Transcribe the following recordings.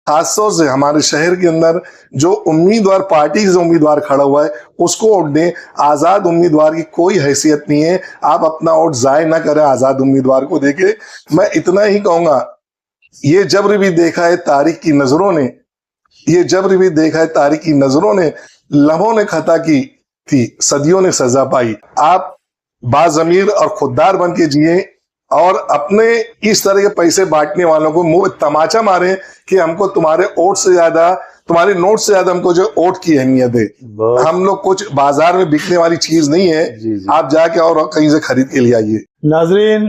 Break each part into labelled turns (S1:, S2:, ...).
S1: खासतौर से हमारे शहर के अंदर जो उम्मीदवार पार्टी से उम्मीदवार खड़ा हुआ है उसको वोट दें। आजाद उम्मीदवार की कोई हैसियत नहीं है, आप अपना वोट जाय ना करें आजाद उम्मीदवार को देके। मैं इतना ही कहूंगा, ये जब्र भी देखा है तारीख की नजरों ने, ये जब्र भी देखा है तारीख की नजरों ने, लम्हों ने खता की थी सदियों ने सजा पाई। आप बाज़मीर और खुददार बन के जिए और अपने इस तरह के पैसे बांटने वालों को मुंह में तमाचा मारे कि हमको तुम्हारे वोट से ज्यादा, तुम्हारे नोट से ज्यादा हमको जो वोट की अहमियत है। हम लोग कुछ बाजार में बिकने वाली चीज नहीं है। जी। आप जाके और कहीं से खरीद के ले आइए।
S2: नाजरीन,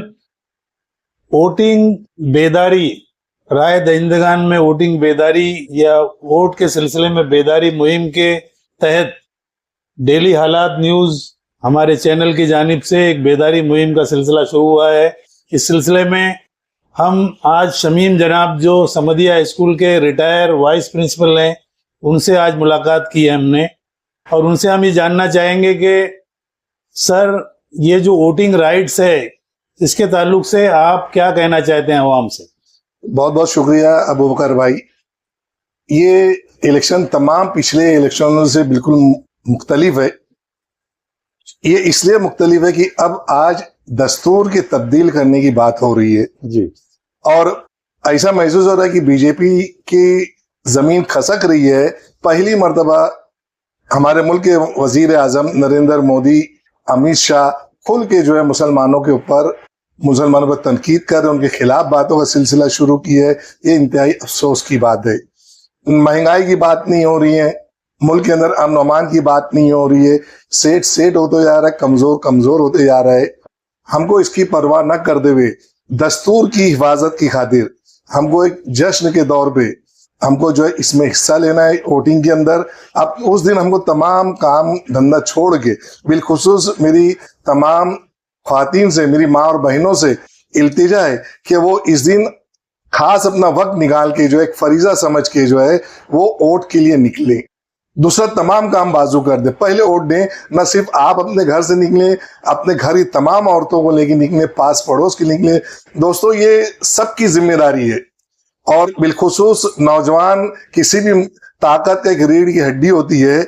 S2: वोटिंग बेदारी, राय दहिंदगान में वोटिंग बेदारी या वोट के सिलसिले में बेदारी मुहिम के तहत डेली हालात न्यूज हमारे चैनल की जानिब से एक बेदारी मुहिम का सिलसिला शुरू हुआ है। इस सिलसिले में हम आज शमीम जनाब जो समदिया स्कूल के रिटायर वाइस प्रिंसिपल हैं, उनसे आज मुलाकात की है हमने, और उनसे हम ये जानना चाहेंगे कि सर, ये जो वोटिंग राइट्स है इसके ताल्लुक से आप क्या कहना चाहते हैं अवाम से?
S1: बहुत बहुत शुक्रिया अबू बकर भाई। ये इलेक्शन तमाम पिछले इलेक्शनों से बिल्कुल मुख्तलिफ है। ये इसलिए मुख्तलिफ है कि अब आज दस्तूर की तब्दील करने की बात हो रही है
S2: जी, और
S1: ऐसा महसूस हो रहा है कि बीजेपी की जमीन खसक रही है। पहली मर्तबा हमारे मुल्क के वजीर आजम नरेंद्र मोदी, अमित शाह खुल के जो है मुसलमानों के ऊपर, मुसलमानों पर तनकीद कर रहे, उनके खिलाफ बातों का सिलसिला शुरू किया है। ये इंतहाई अफसोस की बात है। महंगाई की बात नहीं हो रही है, मुल्क के अंदर अमन अमान की बात नहीं हो रही है। सेठ होते जा रहा है, कमजोर होते जा रहा है। हमको इसकी परवाह न करते हुए दस्तूर की हिफाजत की खातिर हमको एक जश्न के दौर पे हमको जो है इसमें हिस्सा लेना है वोटिंग के अंदर। अब उस दिन हमको तमाम काम धंधा छोड़ के, बिलखुसूस मेरी तमाम ख्वातीन से, मेरी माँ और बहनों से इल्तिजा है कि वो इस दिन खास अपना वक्त निकाल के जो एक फरीजा समझ के जो है वो वोट के लिए निकले। दूसरा तमाम काम बाजू कर दे, पहले वोट दें। न सिर्फ आप अपने घर से निकले, अपने घर की तमाम औरतों को लेके निकले, पास पड़ोस के निकले। दोस्तों, ये सबकी जिम्मेदारी है। और बिलखुसूस नौजवान किसी भी ताकत का एक रीढ़ की हड्डी होती है,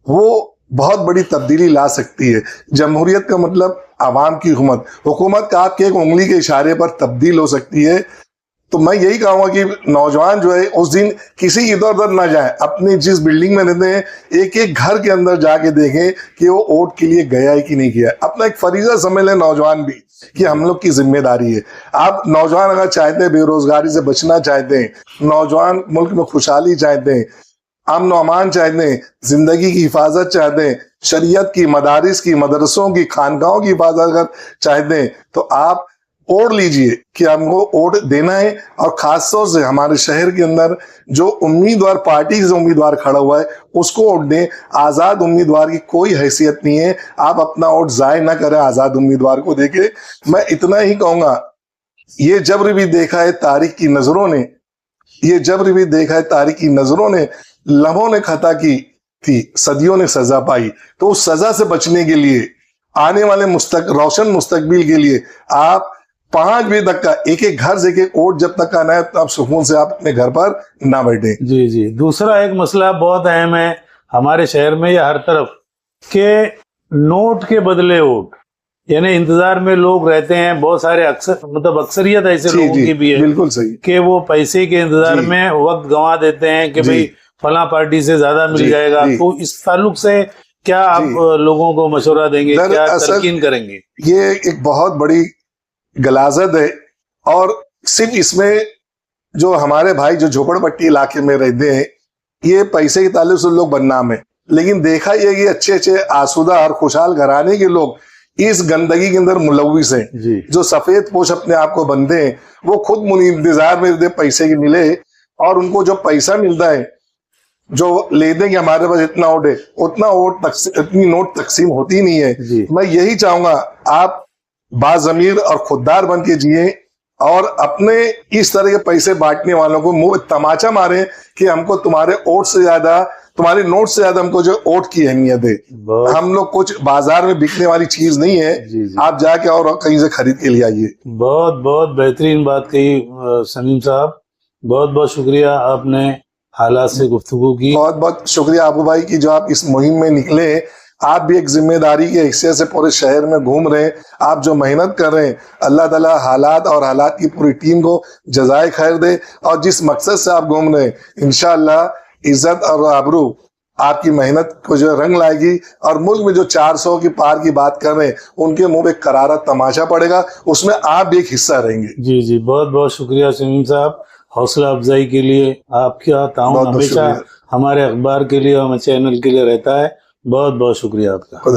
S1: वो बहुत बड़ी तब्दीली ला सकती है। जमहूरियत का मतलब आवाम की हुकूमत का आपके एक उंगली के इशारे पर तब्दील हो सकती है। तो मैं यही कहूंगा कि नौजवान जो है उस दिन किसी इधर उधर ना जाए, अपनी जिस बिल्डिंग में रहते हैं एक एक घर के अंदर जाके देखें कि वो वोट के लिए गया है कि नहीं गया। अपना एक फरीजा समझ लें नौजवान भी कि हम लोग की जिम्मेदारी है। आप नौजवान अगर चाहते हैं बेरोजगारी से बचना चाहते हैं, नौजवान मुल्क में खुशहाली चाहते हैं, अमन अमान चाहते हैं, जिंदगी की हिफाजत चाहते हैं, शरीयत की, मदारिस की, मदरसों की, खानकाहों की हिफाजत अगर चाहते हैं, तो आप वोट लीजिए कि हमको वोट देना है। और खासतौर से हमारे शहर के अंदर जो उम्मीदवार पार्टी से उम्मीदवार खड़ा हुआ है उसको वोट दें। आजाद उम्मीदवार की कोई हैसियत नहीं है, आप अपना वोट जाय ना करें आजाद उम्मीदवार को देके। मैं इतना ही कहूंगा, ये जब्र भी देखा है तारीख की नजरों ने, ये जब्र भी देखा है तारीख की नजरों ने, लम्हों ने खता की थी सदियों ने सजा पाई। तो उस सजा से बचने के लिए, आने वाले रोशन मुस्तकबिल के लिए आप 5 बजे तक का एक एक घर से एक वोट जब तक का ना है, तो आप सुकून से आप अपने घर पर ना बैठे।
S2: जी जी। दूसरा एक मसला बहुत अहम है हमारे शहर में या हर तरफ, के नोट के बदले वोट, यानी इंतजार में लोग रहते हैं। बहुत सारे अक्सरियत ऐसे लोगों की भी है,
S1: बिल्कुल सही,
S2: कि वो पैसे के इंतजार में वक्त गंवा देते हैं कि भाई फला पार्टी से ज्यादा मिल जाएगा। तो इस ताल्लुक से क्या आप लोगों को मशवरा देंगे, क्या तलकीन करेंगे?
S1: ये एक बहुत बड़ी गलाजत है। और सिर्फ इसमें जो हमारे भाई जो झोपड़पट्टी इलाके में रहते हैं, ये पैसे के ताल्लुक से लोग बदनाम है। लेकिन देखा ये कि अच्छे अच्छे आसूदा और खुशहाल घराने के लोग इस गंदगी के अंदर मुलविस हैं। जो सफेद पोश अपने आप को बनते हैं, वो खुद इंतजार में पैसे के मिले, और उनको जो पैसा मिलता है, जो ले देंगे हमारे पास इतना वोट है, उतना वोट इतनी नोट तकसीम होती नहीं है। मैं यही चाहूंगा, आप बाज़मीर और खुददार बन के जिए और अपने इस तरह के पैसे बांटने वालों को मुंह में तमाचा मारे कि हमको तुम्हारे वोट से ज्यादा, तुम्हारे नोट से ज्यादा हमको जो वोट की अहमियत है। हम लोग कुछ बाजार में बिकने वाली चीज नहीं है। आप जाके और कहीं से खरीद के ले आइए।
S2: बहुत बहुत बेहतरीन बात कही समीम साहब। बहुत बहुत शुक्रिया, आपने हालात से गुफ्तगू की।
S1: बहुत बहुत शुक्रिया अबू भाई की जो आप इस मुहिम में निकले। आप भी एक जिम्मेदारी के हिस्से से पूरे शहर में घूम रहे हैं, आप जो मेहनत कर रहे हैं, अल्लाह ताला हालात और हालात की पूरी टीम को जज़ाए खैर दे। और जिस मकसद से आप घूम रहे हैं, इंशाअल्लाह इज्जत और आबरू आपकी मेहनत को जो रंग लाएगी। और मुल्क में जो 400 की पार की बात कर रहे हैं, उनके मुंह पे करारा तमाशा पड़ेगा, उसमें आप भी एक हिस्सा रहेंगे।
S2: जी जी, बहुत बहुत शुक्रिया शमीम साहब, हौसला अफजाई के लिए। आपका ताउन
S1: बहुत बहुत
S2: हमेशा
S1: शुक्रिया।
S2: हमारे अखबार के लिए और हमारे चैनल के लिए रहता है। बहुत बहुत शुक्रिया आपका।